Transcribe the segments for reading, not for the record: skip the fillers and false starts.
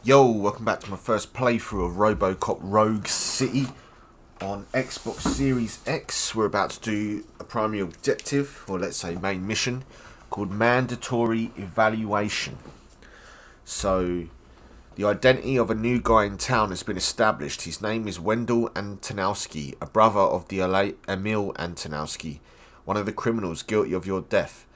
Yo, welcome back to my first playthrough of Robocop Rogue City on Xbox Series X. We're about to do a primary objective, or let's say main mission, called Mandatory Evaluation. So, the identity of a new guy in town has been established. His name is Wendell Antonowski, a brother of the late Emil Antonowski, one of the criminals guilty of your death.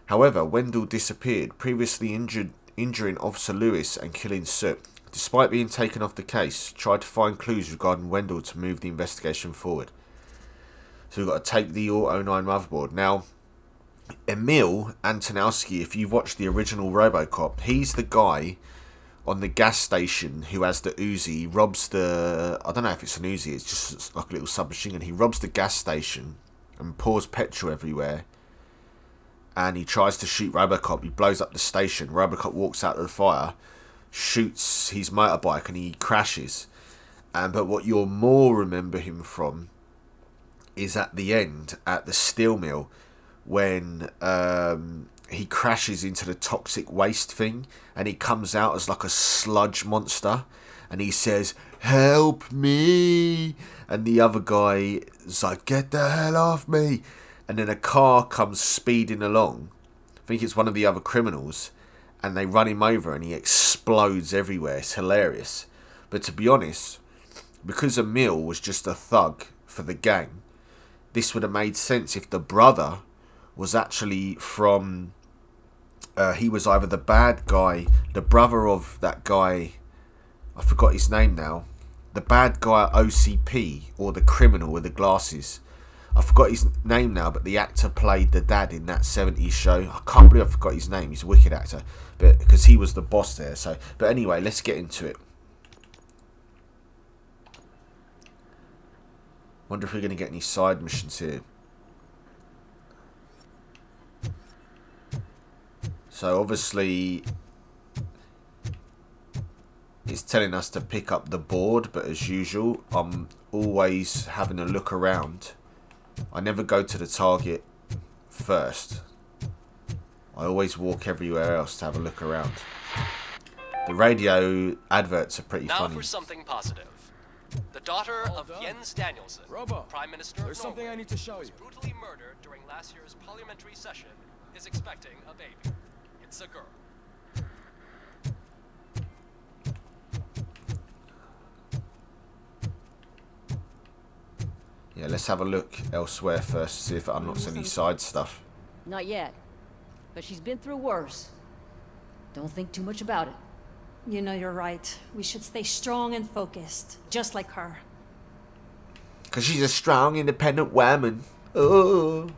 However, Wendell disappeared, previously injuring Officer Lewis and killing Soot. Despite being taken off the case, tried to find clues regarding Wendell to move the investigation forward. So we've got to take the Auto 9 motherboard. Now, Emil Antonowski, if you've watched the original Robocop, he's the guy on the gas station who has the Uzi. He robs the... I don't know if it's an Uzi, it's just like a little submachine gun. He robs the gas station and pours petrol everywhere. And he tries to shoot Robocop. He blows up the station. Robocop walks out of the fire, shoots his motorbike, and he crashes. But what you'll more remember him from is at the end, at the steel mill, when he crashes into the toxic waste thing, and he comes out as like a sludge monster, and he says, "Help me!" And the other guy is like, "Get the hell off me!" And then a car comes speeding along. I think it's one of the other criminals. And they run him over and he explodes everywhere. It's hilarious. But to be honest, because Emil was just a thug for the gang, this would have made sense if the brother was actually from... he was either the bad guy, the brother of that guy... I forgot his name now. The bad guy at OCP, or the criminal with the glasses. I forgot his name now, but the actor played the dad in that 70s show. I can't believe I forgot his name. He's a wicked actor, but because he was the boss there. So, but anyway, let's get into it. Wonder if we're going to get any side missions here. So obviously, it's telling us to pick up the board, but as usual, I'm always having a look around. I never go to the target first. I always walk everywhere else to have a look around. The radio adverts are pretty funny. Now for something positive. The daughter of Jens Danielson, Prime Minister there's of something Norway, I need to show was you. brutally murdered during last year's parliamentary session, is expecting a baby. It's a girl. Yeah, let's have a look elsewhere first to see if it unlocks any side stuff. Not yet. But she's been through worse. Don't think too much about it. You know you're right. We should stay strong and focused, just like her. Because she's a strong, independent woman. Oh.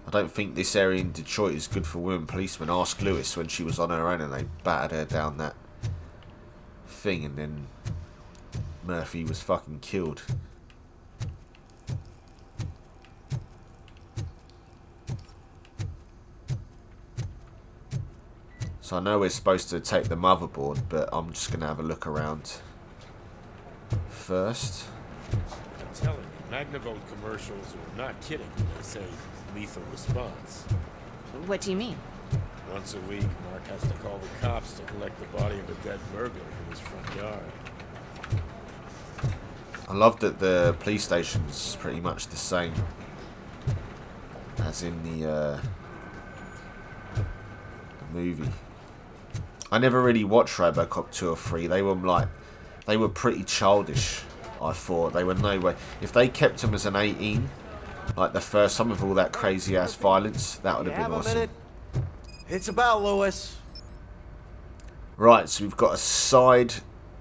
I don't think this area in Detroit is good for women policemen. Ask Lewis when she was on her own and they battered her down that thing, and then Murphy was fucking killed. So I know we're supposed to take the motherboard, but I'm just going to have a look around first. I'm telling you, Magnavolt commercials are not kidding when they say lethal response. What do you mean? Once a week, Mark has to call the cops to collect the body of a dead burglar from his front yard. I love that the police station's pretty much the same as in the movie. I never really watched Robocop 2 or 3. They were pretty childish, I thought. They were no way. If they kept them as an 18, like the first time with all that crazy ass violence, that would have been awesome. It's about Lewis. Right, so we've got a side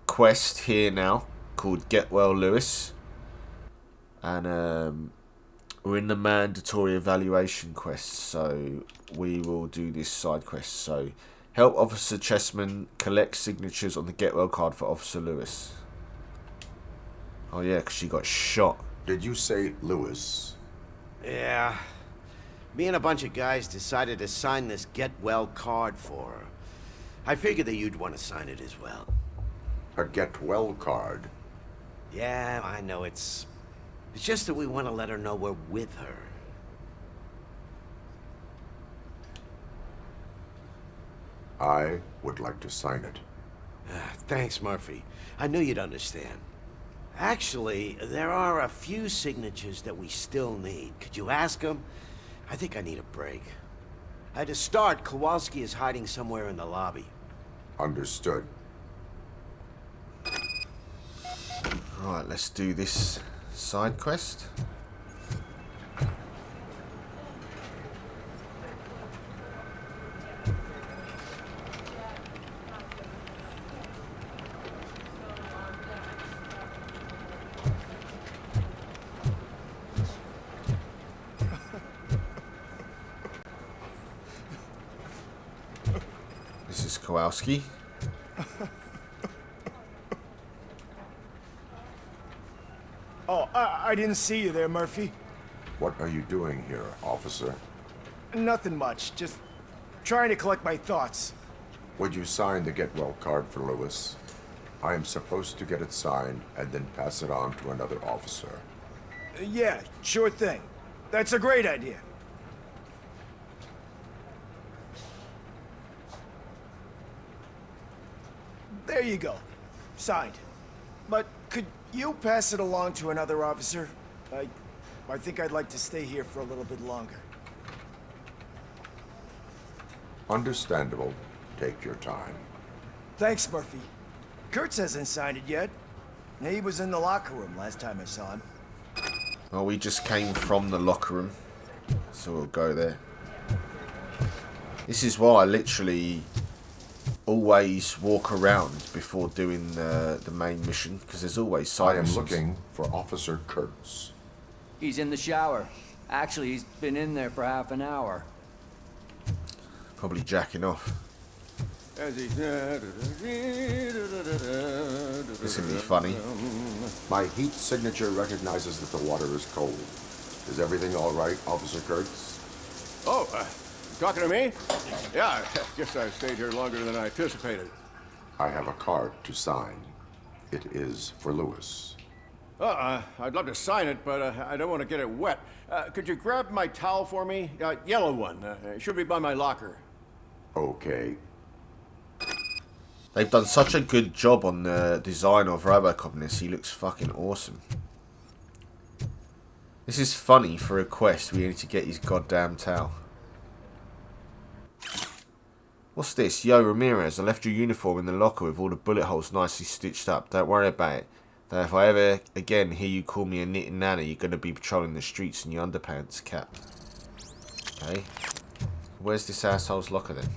quest here now called Get Well Lewis. And we're in the mandatory evaluation quest, so we will do this side quest. So, help Officer Chessman collect signatures on the Get Well card for Officer Lewis. Oh yeah, because she got shot. Did you say Lewis? Yeah. Me and a bunch of guys decided to sign this Get Well card for her. I figured that you'd want to sign it as well. A Get Well card? Yeah, I know it's just that we want to let her know we're with her. I would like to sign it. Thanks, Murphy. I knew you'd understand. Actually, there are a few signatures that we still need. Could you ask him? I think I need a break. To start, Kowalski is hiding somewhere in the lobby. Understood. Right, let's do this side quest. This is Kowalski. Oh, I didn't see you there, Murphy. What are you doing here, officer? Nothing much, just trying to collect my thoughts. Would you sign the get well card for Lewis? I am supposed to get it signed and then pass it on to another officer. Yeah, sure thing. That's a great idea. There you go. Signed. But could you pass it along to another officer? I think I'd like to stay here for a little bit longer. Understandable. Take your time. Thanks, Murphy. Kurtz hasn't signed it yet. He was in the locker room last time I saw him. Well, we just came from the locker room, so we'll go there. This is why I literally always walk around before doing the main mission, because there's always side I am missions. looking for Officer Kurtz. He's in the shower. Actually, he's been in there for half an hour. Probably jacking off. This This would be funny. My heat signature recognizes that the water is cold. Is everything all right, Officer Kurtz? Oh, talking to me? Yeah, guess I stayed here longer than I anticipated. I have a card to sign. It is for Lewis. I'd love to sign it, but I don't want to get it wet. Could you grab my towel for me? Yellow one. It should be by my locker. Okay. They've done such a good job on the design of Robocop in this. He looks fucking awesome. This is funny for a quest. We need to get his goddamn towel. What's this? Yo, Ramirez, I left your uniform in the locker with all the bullet holes nicely stitched up. Don't worry about it. Though if I ever again hear you call me a knitting nanny, you're going to be patrolling the streets in your underpants, cap. Okay. Where's this asshole's locker then?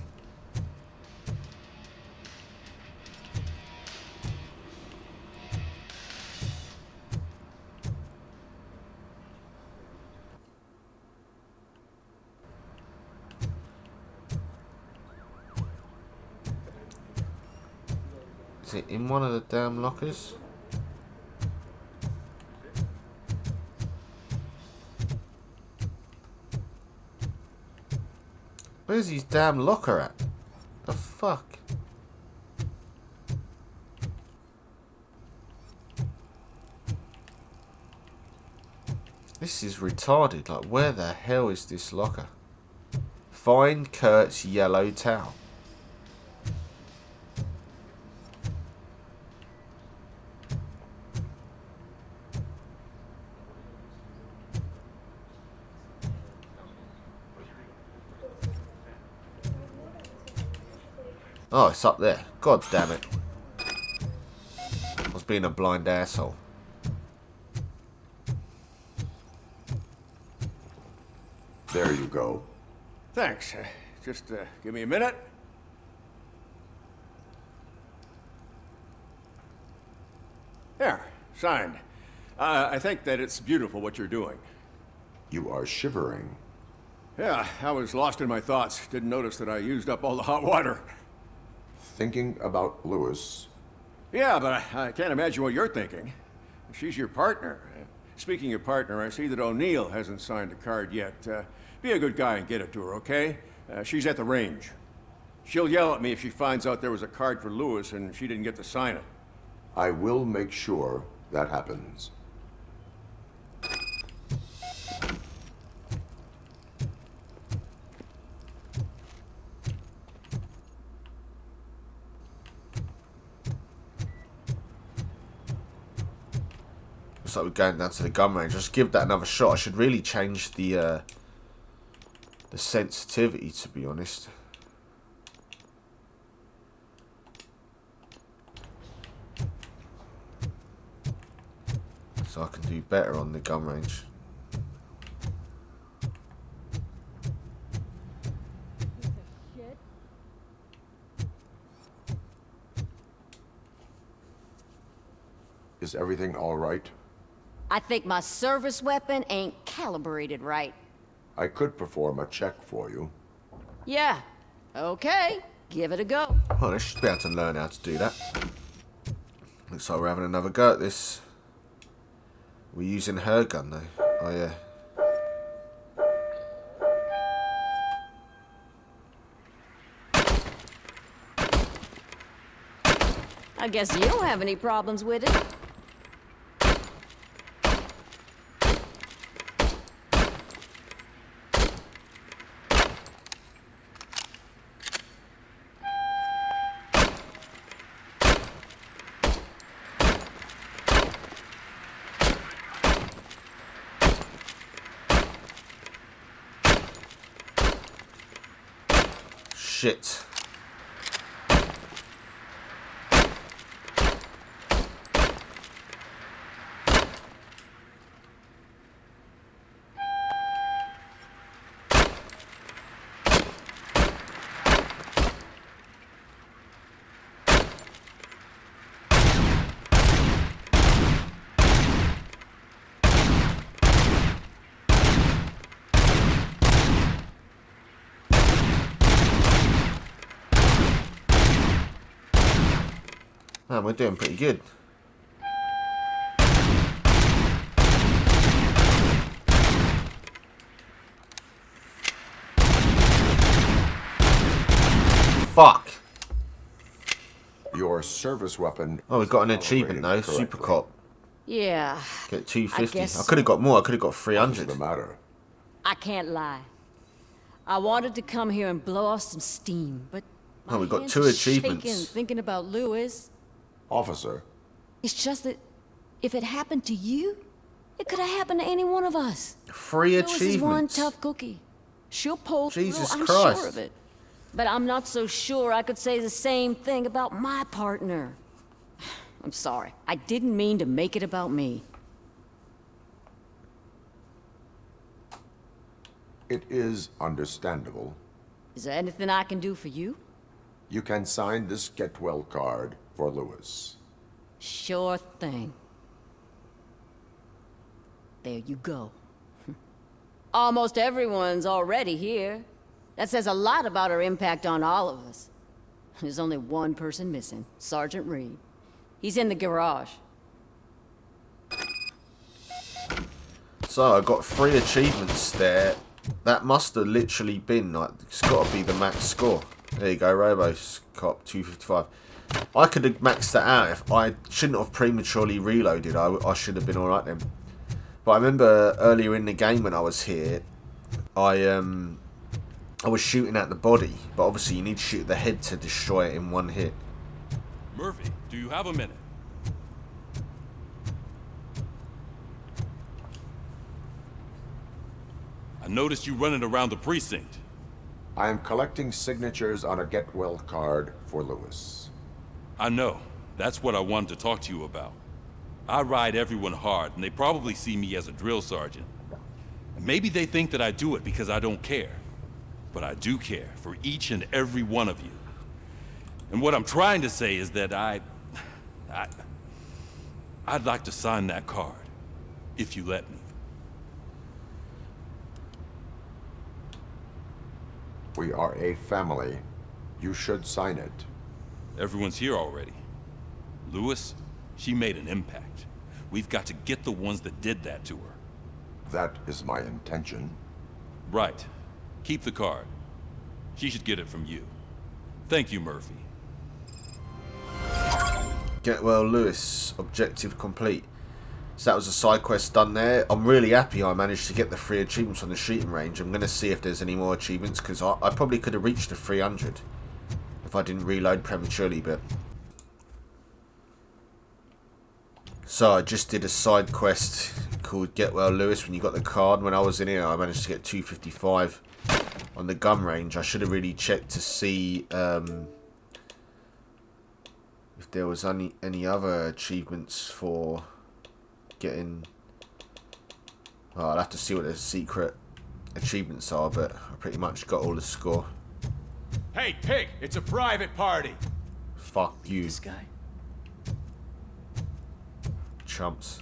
Is it in one of the damn lockers? Where's his damn locker at? The fuck? This is retarded. Like, where the hell is this locker? Find Kurt's yellow towel. Oh, it's up there. God damn it. I was being a blind asshole. There you go. Thanks. Just give me a minute. There, signed. I think that it's beautiful what you're doing. You are shivering. Yeah, I was lost in my thoughts. Didn't notice that I used up all the hot water. Thinking about Lewis. Yeah, but I can't imagine what you're thinking. She's your partner. Speaking of partner, I see that O'Neill hasn't signed a card yet. Be a good guy and get it to her, okay? She's at the range. She'll yell at me if she finds out there was a card for Lewis and she didn't get to sign it. I will make sure that happens. Looks like we're going down to the gun range. Just give that another shot. I should really change the sensitivity, to be honest. So I can do better on the gun range. Is everything all right? I think my service weapon ain't calibrated right. I could perform a check for you. Yeah. Okay. Give it a go. Oh, they should be able to learn how to do that. Looks like we're having another go at this. We're using her gun though. Oh yeah. I guess you don't have any problems with it. Shit. Man, we're doing pretty good. Fuck. Your service weapon. Oh, we've got an achievement though. Correctly. Super Cop. Yeah. Get 250. guess I could have got more. I could have got What's 300. the matter? I can't lie. I wanted to come here and blow off some steam, but Oh, we got hands 2 are achievements. shaking thinking about Lewis. Officer, It's just that if it happened to you, it could have happened to any one of us. 3 Lewis is one achievements. tough cookie. She'll pull Jesus through, I'm Christ. sure of it. But I'm not so sure I could say the same thing about my partner. I'm sorry. I didn't mean to make it about me. it is understandable. Is there anything I can do for you? You can sign this get well card for Lewis. Sure thing. There you go. Almost everyone's already here. That says a lot about her impact on all of us. There's only one person missing, Sergeant Reed. He's in the garage. So I got 3 achievements there. That must have literally been like, it's got to be the max score. There you go, Robocop 255. I could have maxed that out if I shouldn't have prematurely reloaded. I should have been alright then. But I remember earlier in the game when I was here, I was shooting at the body, but obviously you need to shoot at the head to destroy it in one hit. Murphy, do you have a minute? I noticed you running around the precinct. I am collecting signatures on a get well card for Lewis. I know. That's what I wanted to talk to you about. I ride everyone hard, and they probably see me as a drill sergeant. And maybe they think that I do it because I don't care. But I do care for each and every one of you. And what I'm trying to say is that I'd like to sign that card, if you let me. We are a family. You should sign it. Everyone's here already. Lewis, she made an impact. We've got to get the ones that did that to her. That is my intention. Right. Keep the card. She should get it from you. Thank you, Murphy. Get well, Lewis. Objective complete. So that was a side quest done there. I'm really happy I managed to get the 3 achievements on the shooting range. I'm going to see if there's any more achievements, because I probably could have reached the 300 if I didn't reload prematurely, but... So I just did a side quest called Get Well Lewis. When you got the card, when I was in here, I managed to get 255 on the gun range. I should have really checked to see if there was any other achievements for getting. Well, I'll have to see what the secret achievements are, but I pretty much got all the score. Hey, pig! It's a private party! Fuck you. This guy. Chumps.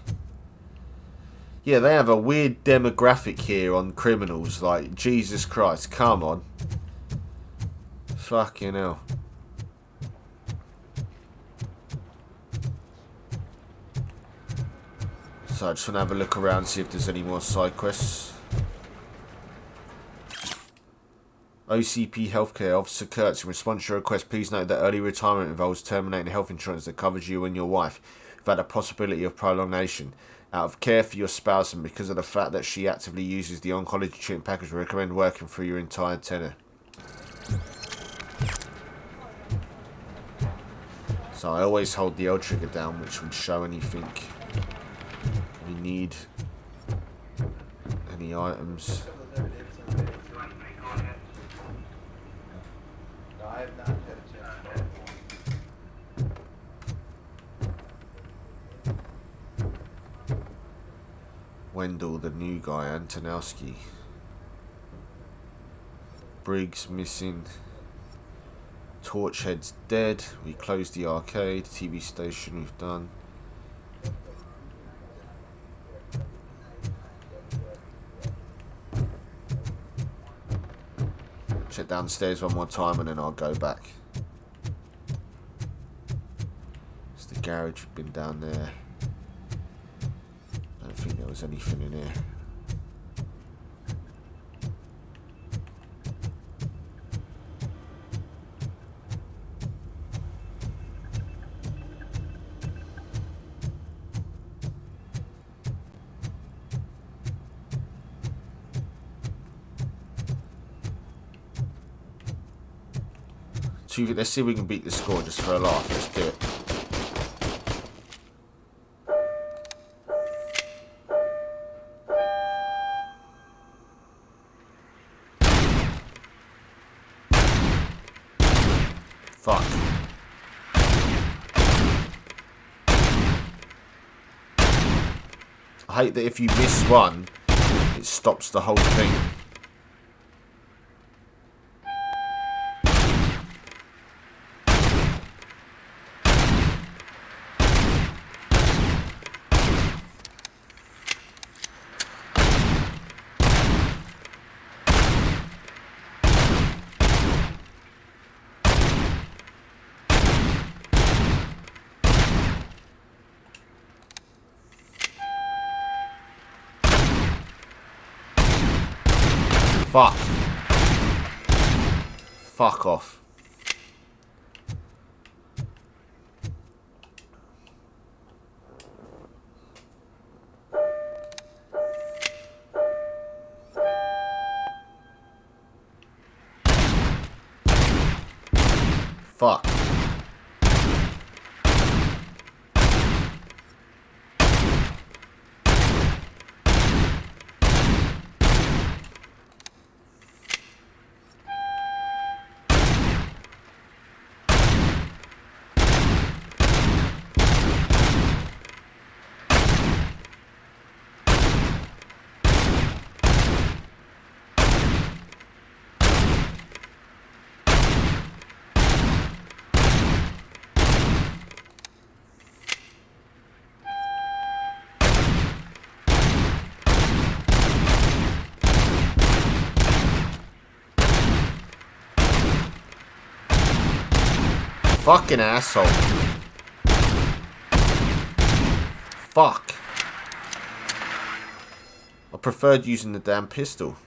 Yeah, they have a weird demographic here on criminals. Like, Jesus Christ, come on. Fucking hell. So I just want to have a look around, see if there's any more side quests. OCP Healthcare Officer Kurtz, in response to your request, please note that early retirement involves terminating health insurance that covers you and your wife without a possibility of prolongation. Out of care for your spouse and because of the fact that she actively uses the oncology treatment package, we recommend working through your entire tenure. So I always hold the L trigger down, which would show anything we need. Any items. Wendell, the new guy, Antonowski. Briggs missing. Torchhead's dead. We closed the arcade. TV station we've done. Check downstairs one more time and then I'll go back. It's the garage, we've been down there. I don't think there was anything in here. Let's see if we can beat the score just for a laugh. Let's do it. Fuck. I hate that if you miss one, it stops the whole thing. Fuck. Fuck off. Fuck. Fucking asshole. Fuck. I preferred using the damn pistol.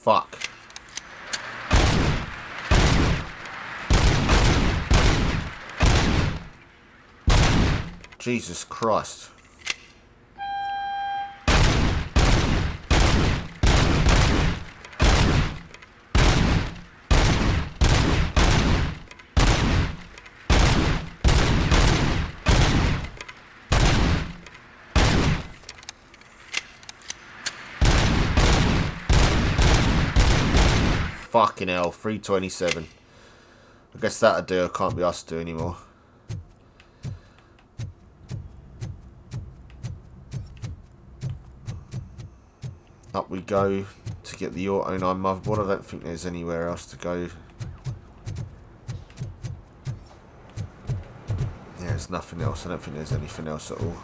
Fuck. Jesus Christ. Fucking hell, 327. I guess that'll do. I can't be asked to do anymore. Up we go to get the Auto 9 motherboard. I don't think there's anywhere else to go. Yeah, there's nothing else. I don't think there's anything else at all.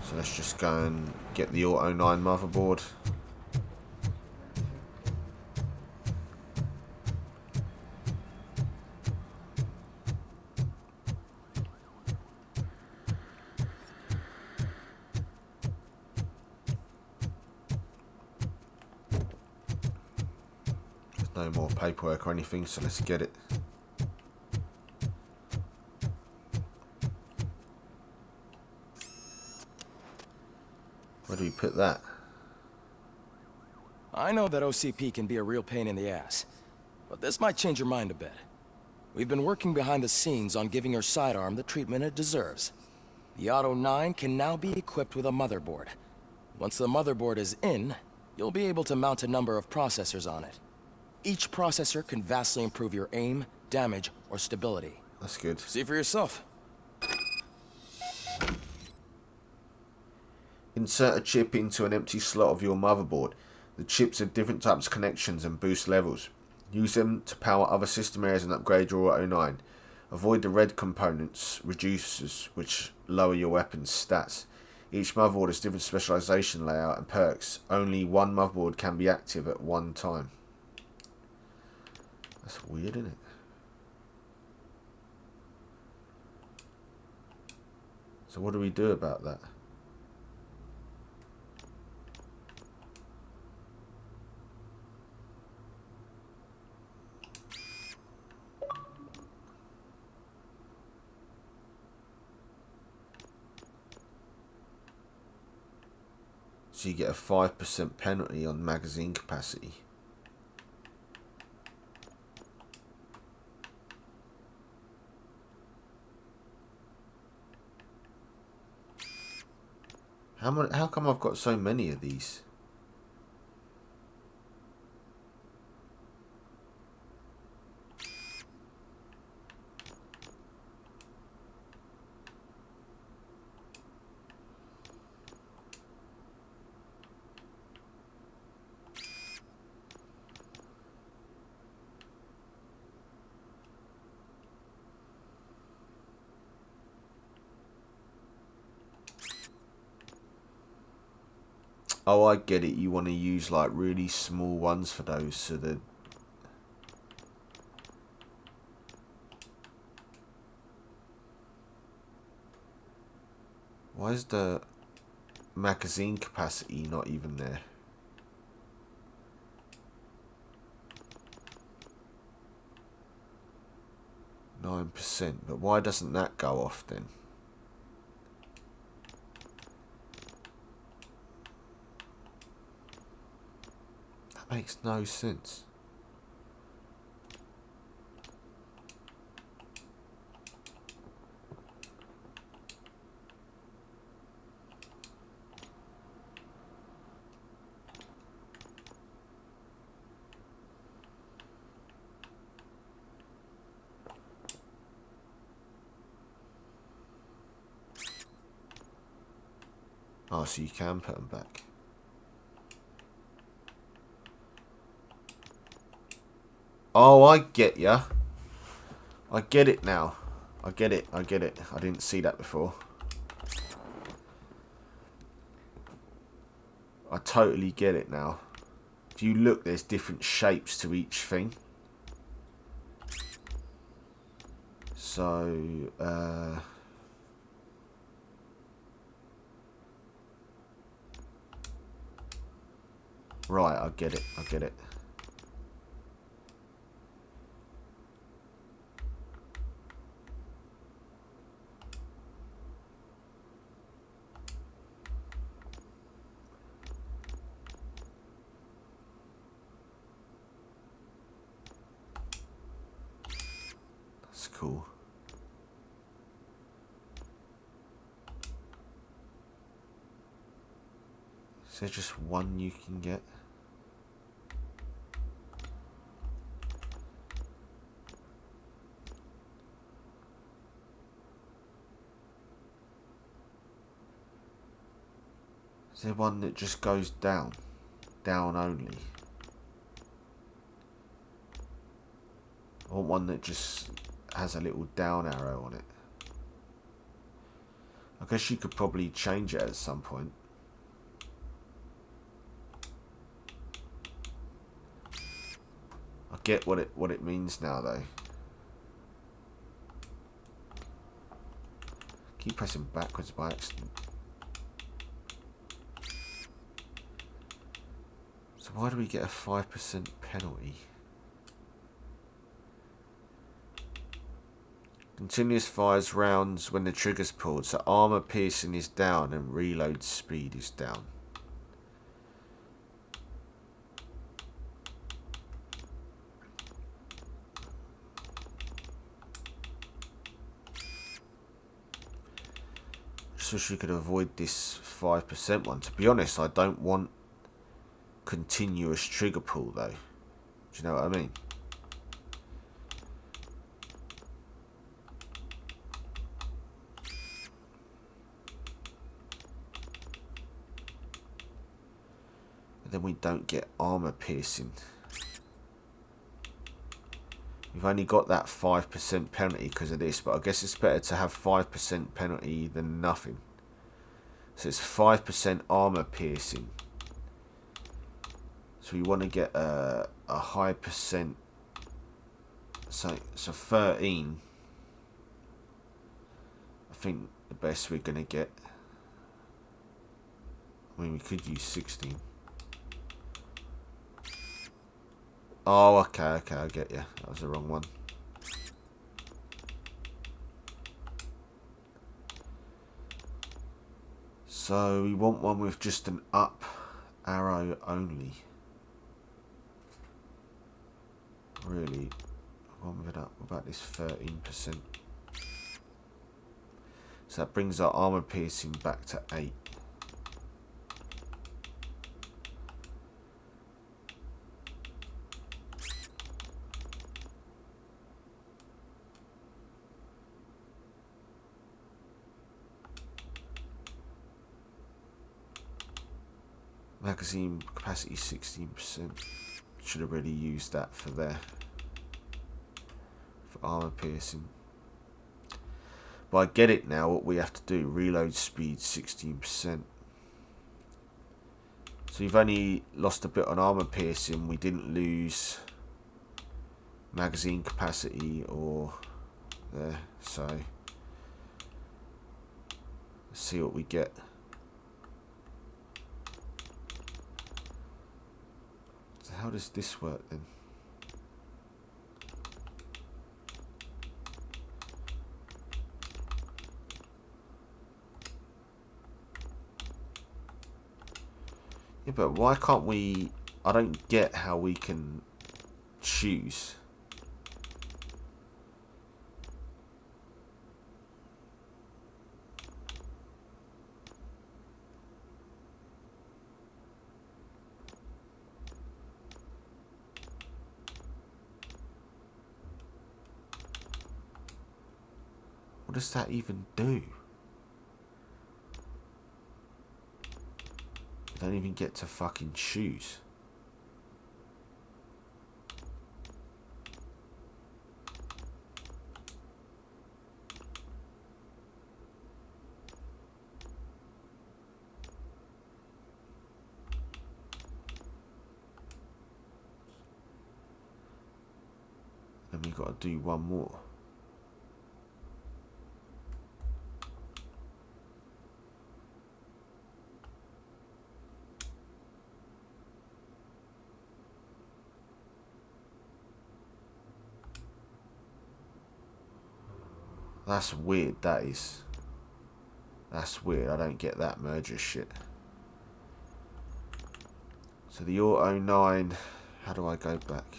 So let's just go and get the Auto 9 motherboard. No more paperwork or anything, so let's get it. Where do we put that? I know that OCP can be a real pain in the ass, but this might change your mind a bit. We've been working behind the scenes on giving your sidearm the treatment it deserves. The Auto 9 can now be equipped with a motherboard. Once the motherboard is in, you'll be able to mount a number of processors on it. Each processor can vastly improve your aim, damage, or stability. That's good. See for yourself. Insert a chip into an empty slot of your motherboard. The chips have different types of connections and boost levels. Use them to power other system areas and upgrade your Auto 9. Avoid the red components, reducers, which lower your weapon's stats. Each motherboard has different specialization layout and perks. Only one motherboard can be active at one time. That's weird, isn't it? So what do we do about that? So you get a 5% penalty on magazine capacity. How come I've got so many of these? Oh, I get it. You want to use like really small ones for those, so that. Why is the magazine capacity not even there? 9%, but why doesn't that go off then? Makes no sense. Oh, so you can put them back. Oh, I get ya. I get it now. I get it. I didn't see that before. I totally get it now. If you look, there's different shapes to each thing. So, Right, I get it. I get it. That's cool. Is there just one you can get? Is there one that just goes down? Down only? I want one that just has a little down arrow on it. I guess you could probably change it at some point. I get what it means now though. Keep pressing backwards by accident. So why do we get a 5% penalty? Continuous fires rounds when the trigger's pulled, so armor piercing is down and reload speed is down. Just wish we could avoid this 5% one. To be honest, I don't want continuous trigger pull though. Do you know what I mean? Then we don't get armor piercing. We've only got that 5% penalty because of this, but I guess it's better to have 5% penalty than nothing. So it's 5% armor piercing. So we want to get a high percent. So 13. I think the best we're going to get. I mean, we could use 16. Oh, okay, I get you. That was the wrong one. So we want one with just an up arrow only. Really, one with an up. What about this 13%? So that brings our armor piercing back to 8. Magazine capacity 16%. Should have really used that for there. For armor piercing. But I get it now what we have to do. Reload speed 16%. So we've only lost a bit on armor piercing. We didn't lose magazine capacity or there. So let's see what we get. How does this work then? Yeah, but why can't we... I don't get how we can choose. What does that even do? You don't even get to fucking choose. Then we got to do one more. That's weird, that is. That's weird, I don't get that merger shit. So the Auto 9, how do I go back?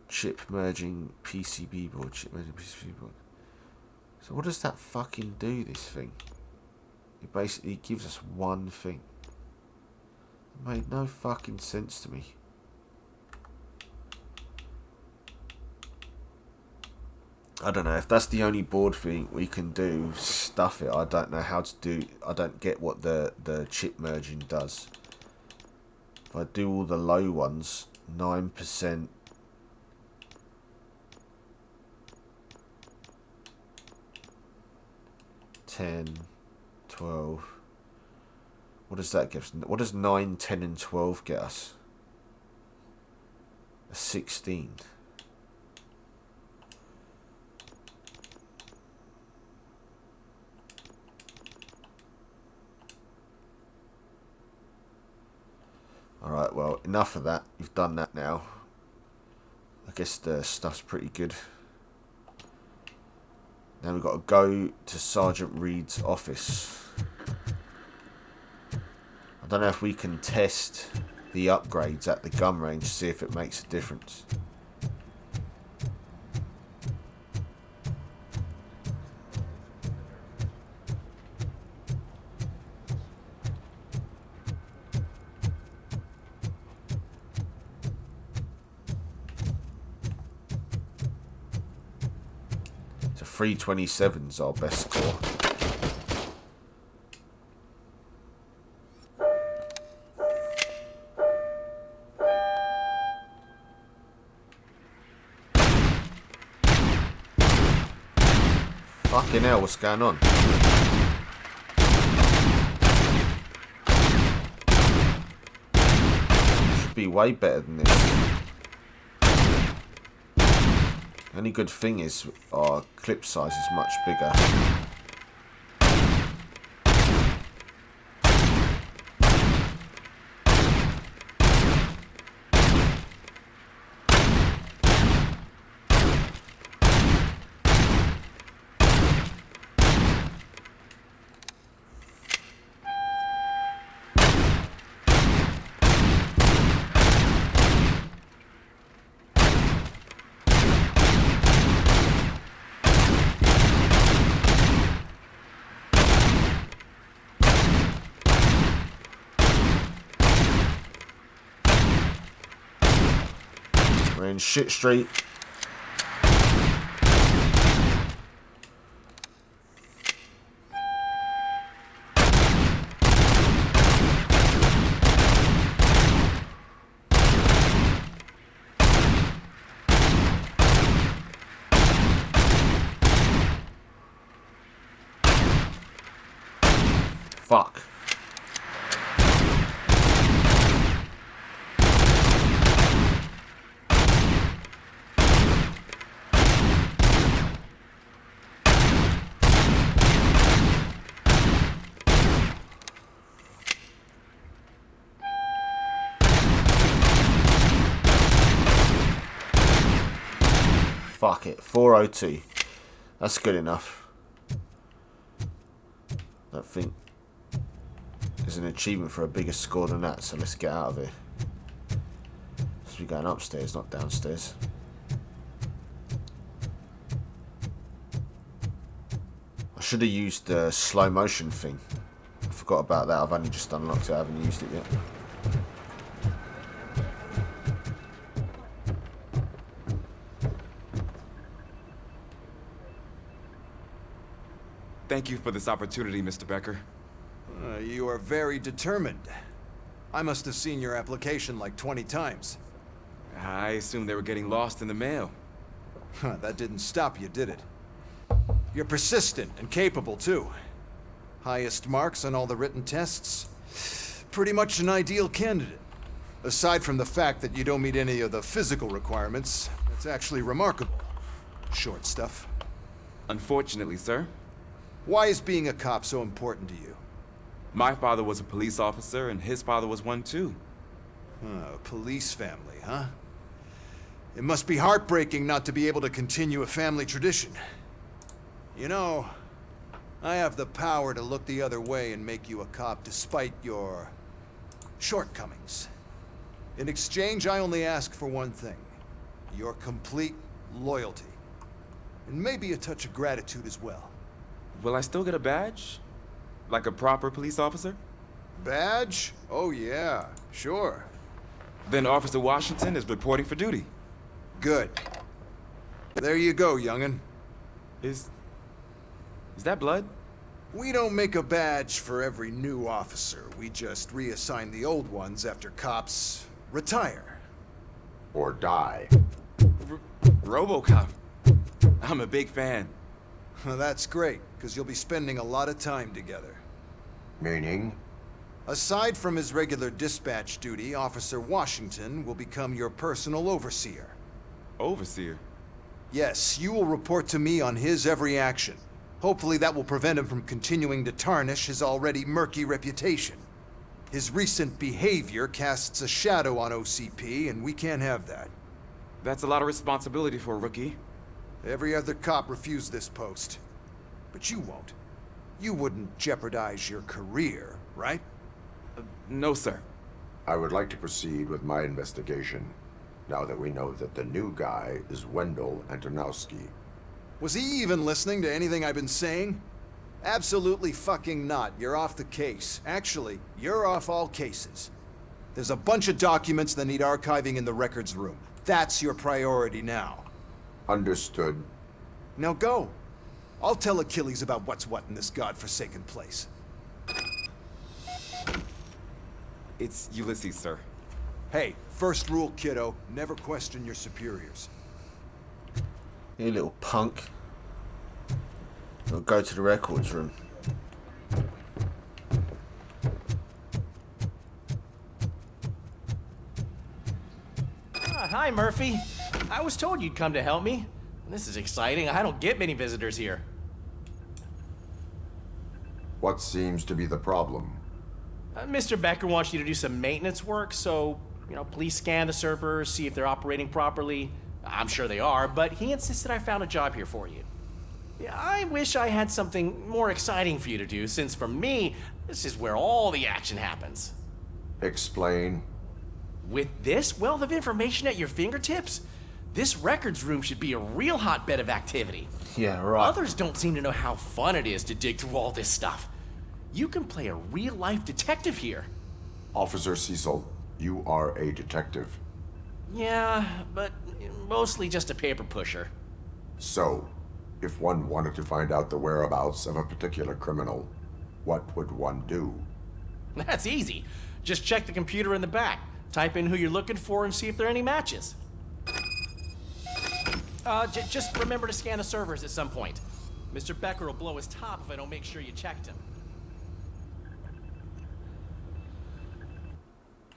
Chip merging PCB board, chip merging PCB board. So what does that fucking do, this thing? It basically gives us one thing. It made no fucking sense to me. I don't know, if that's the only board thing we can do, stuff it. I don't know how to do, I don't get what the chip merging does. If I do all the low ones, 9%. $10, $12. What does that give us? What does 9, 10 and 12 get us? A 16. Alright, well, enough of that. You've done that now. I guess the stuff's pretty good. Now we've got to go to Sergeant Reed's office. I don't know if we can test the upgrades at the gun range, see if it makes a difference. So 327's our best score. Fucking hell, what's going on? Should be way better than this. Only good thing is our clip size is much bigger. We're in shit street. Fuck. Fuck it, 402. That's good enough. Don't think there's an achievement for a bigger score than that, so let's get out of here. So we're going upstairs, not downstairs. I should have used the slow motion thing. I forgot about that. I've only just unlocked it, I haven't used it yet. Thank you for this opportunity, Mr. Becker. You are very determined. I must have seen your application like 20 times. I assumed they were getting lost in the mail. That didn't stop you, did it? You're persistent and capable, too. Highest marks on all the written tests. Pretty much an ideal candidate. Aside from the fact that you don't meet any of the physical requirements, that's actually remarkable. Short stuff. Unfortunately, sir. Why is being a cop so important to you? My father was a police officer, and his father was one too. Police family, huh? It must be heartbreaking not to be able to continue a family tradition. You know, I have the power to look the other way and make you a cop despite your shortcomings. In exchange, I only ask for one thing. Your complete loyalty. And maybe a touch of gratitude as well. Will I still get a badge? Like a proper police officer? Badge? Oh yeah, sure. Then Officer Washington is reporting for duty. Good. There you go, young'un. Is that blood? We don't make a badge for every new officer. We just reassign the old ones after cops retire. Or die. Robocop. I'm a big fan. Well, that's great, because you'll be spending a lot of time together. Meaning? Aside from his regular dispatch duty, Officer Washington will become your personal overseer. Overseer? Yes, you will report to me on his every action. Hopefully that will prevent him from continuing to tarnish his already murky reputation. His recent behavior casts a shadow on OCP, and we can't have that. That's a lot of responsibility for a rookie. Every other cop refused this post. But you won't. You wouldn't jeopardize your career, right? No, sir. I would like to proceed with my investigation, now that we know that the new guy is Wendell Antonowski. Was he even listening to anything I've been saying? Absolutely fucking not. You're off the case. Actually, you're off all cases. There's a bunch of documents that need archiving in the records room. That's your priority now. Understood. Now go. I'll tell Achilles about what's what in this godforsaken place. It's Ulysses, sir. Hey, first rule, kiddo, never question your superiors. You little punk. We'll go to the records room. Hi, Murphy. I was told you'd come to help me. This is exciting. I don't get many visitors here. What seems to be the problem? Mr. Becker wants you to do some maintenance work, so, please scan the servers, see if they're operating properly. I'm sure they are, but he insisted I found a job here for you. Yeah, I wish I had something more exciting for you to do, since for me, this is where all the action happens. Explain. With this wealth of information at your fingertips, this records room should be a real hotbed of activity. Yeah, right. Others don't seem to know how fun it is to dig through all this stuff. You can play a real-life detective here. Officer Cecil, you are a detective. Yeah, but mostly just a paper pusher. So, if one wanted to find out the whereabouts of a particular criminal, what would one do? That's easy. Just check the computer in the back. Type in who you're looking for and see if there are any matches. Just remember to scan the servers at some point. Mr. Becker will blow his top if I don't make sure you checked him.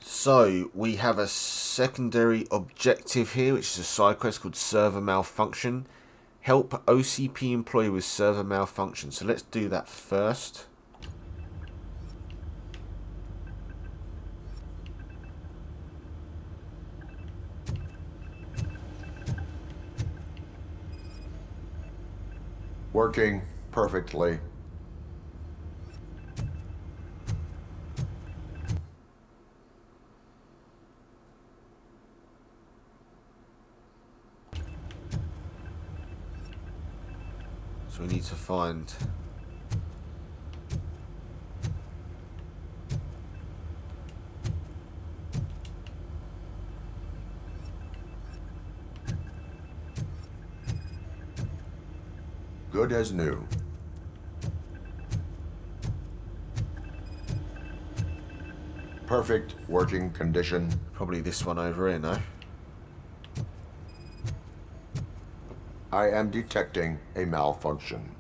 So, we have a secondary objective here, which is a side quest called Server Malfunction. Help OCP employee with server malfunction. So let's do that first. Working perfectly. So we need to find... Good as new. Perfect working condition. Probably this one over here, no? I am detecting a malfunction.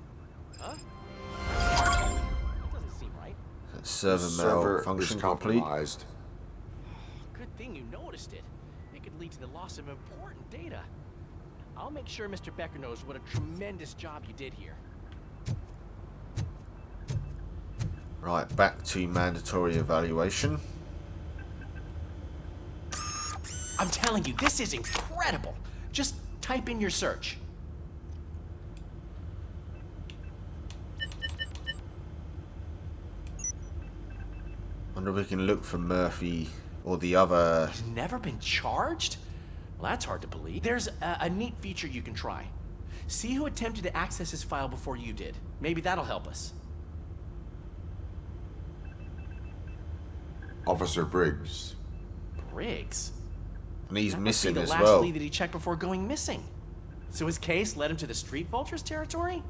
Huh? That doesn't seem right. Server malfunction is complete. compromised. Good thing you noticed it. It could lead to the loss of important data. I'll make sure Mr. Becker knows what a tremendous job you did here. Right, back to mandatory evaluation. I'm telling you, this is incredible. Just type in your search. Wonder if we can look for Murphy or the other. He's never been charged? Well, that's hard to believe. There's a neat feature you can try. See who attempted to access his file before you did. Maybe that'll help us. Officer Briggs. Briggs? And he's That missing must be as the last well. lead that he checked before going missing. So his case led him to the Street Vultures territory?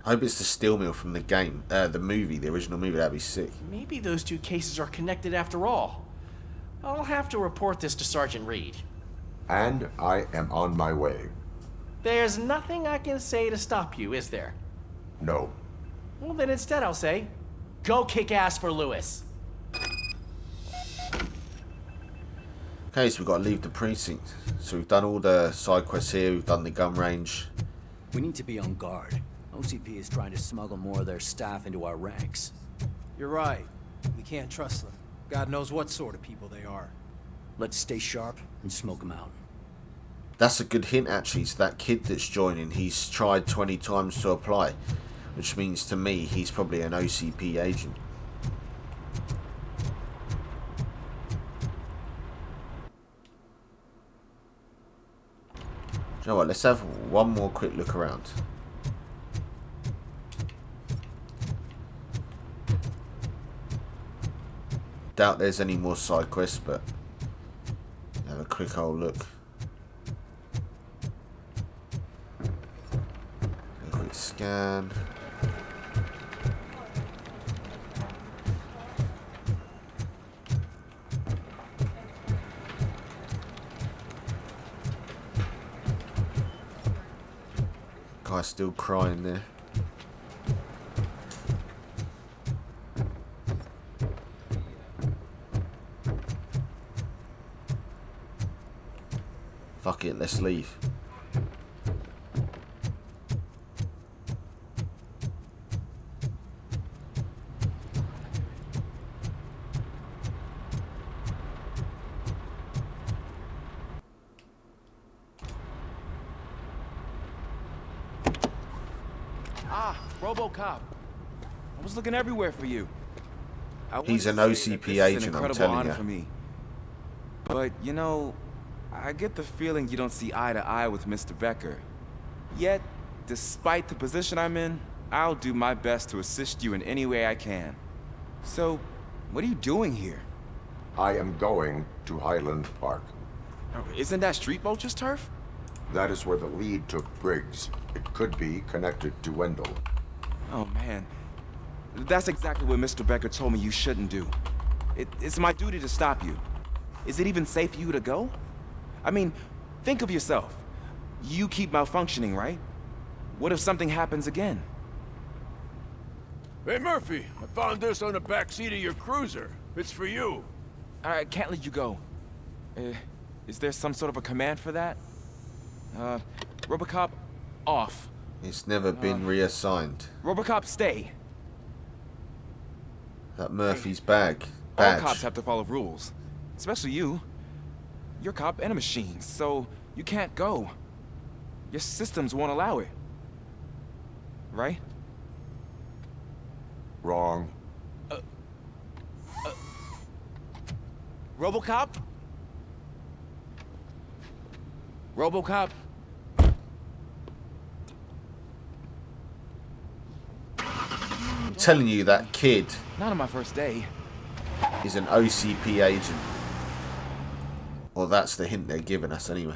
I hope it's the steel mill from the game, the movie, the original movie. That'd be sick. Maybe those two cases are connected after all. I'll have to report this to Sergeant Reed. And I am on my way. There's nothing I can say to stop you, is there? No. Well, then instead I'll say, go kick ass for Lewis. Okay, so we've got to leave the precinct. So we've done all the side quests here. We've done the gun range. We need to be on guard. OCP is trying to smuggle more of their staff into our ranks. You're right. We can't trust them. God knows what sort of people they are. Let's stay sharp and smoke them out. That's a good hint, actually. So that kid that's joining, he's tried 20 times to apply, which means to me he's probably an OCP agent. You know what? Let's have one more quick look around. Doubt there's any more side quests, but have a quick old look. A quick scan. Guy's still crying there. Fuck it, let's leave. Ah, Robocop. I was looking everywhere for you. He's an OCP agent, I'm telling you. For me. But, you know, I get the feeling you don't see eye to eye with Mr. Becker. Yet, despite the position I'm in, I'll do my best to assist you in any way I can. So, what are you doing here? I am going to Highland Park. Isn't that Street Vulture's turf? That is where the lead took Briggs. It could be connected to Wendell. Oh, man. That's exactly what Mr. Becker told me you shouldn't do. It's my duty to stop you. Is it even safe for you to go? I mean, think of yourself. You keep malfunctioning, right? What if something happens again? Hey, Murphy, I found this on the back seat of your cruiser. It's for you. I can't let you go. Is there some sort of a command for that? Robocop, off. It's never been reassigned. Robocop, stay. That Murphy's badge. All cops have to follow rules. Especially you. You're a cop and a machine, so you can't go. Your systems won't allow it. Right? Wrong. Robocop? Robocop? I'm telling you, that kid Not on my first day. is an OCP agent. Well, that's the hint they're giving us anyway.